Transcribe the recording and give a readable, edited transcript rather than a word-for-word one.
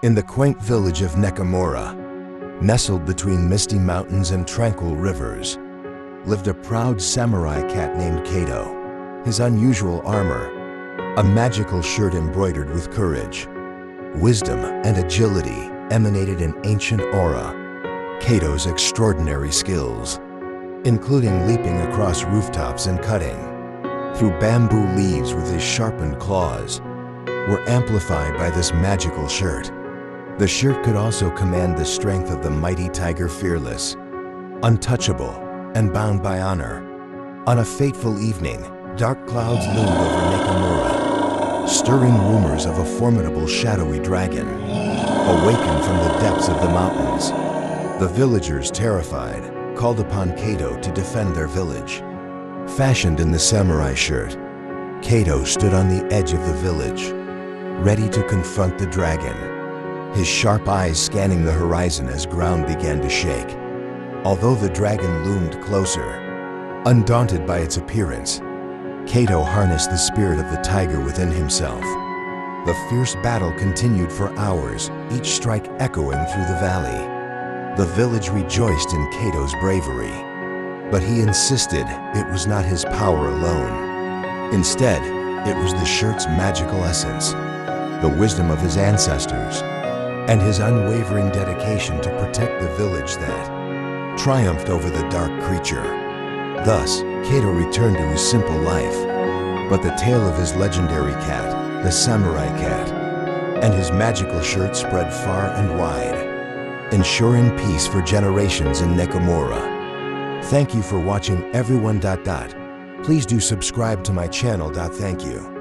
In the quaint village of Nekomura, nestled between misty mountains and tranquil rivers, lived a proud samurai cat named Kato. His unusual armor, a magical shirt embroidered with courage, wisdom, and agility emanated an ancient aura. Kato's extraordinary skills, including leaping across rooftops and cutting through bamboo leaves with his sharpened claws, were amplified by this magical shirt. The shirt could also command the strength of the mighty tiger, fearless, untouchable, and bound by honor. On a fateful evening, dark clouds loomed over Nekomura, stirring rumors of a formidable shadowy dragon, awakened from the depths of the mountains. The villagers, terrified, called upon Kato to defend their village. Fashioned in the samurai shirt, Kato stood on the edge of the village, ready to confront the dragon, his sharp eyes scanning the horizon as ground began to shake. Although the dragon loomed closer, undaunted by its appearance, Kato harnessed the spirit of the tiger within himself. The fierce battle continued for hours, each strike echoing through the valley. The village rejoiced in Kato's bravery, but he insisted it was not his power alone. Instead, it was the shirt's magical essence, the wisdom of his ancestors, and his unwavering dedication to protect the village that triumphed over the dark creature. Thus, Kato returned to his simple life, but the tale of his legendary cat, the samurai cat, and his magical shirt spread far and wide, ensuring peace for generations in Nekomura. Thank you for watching everyone. Please do subscribe to my channel. Thank you.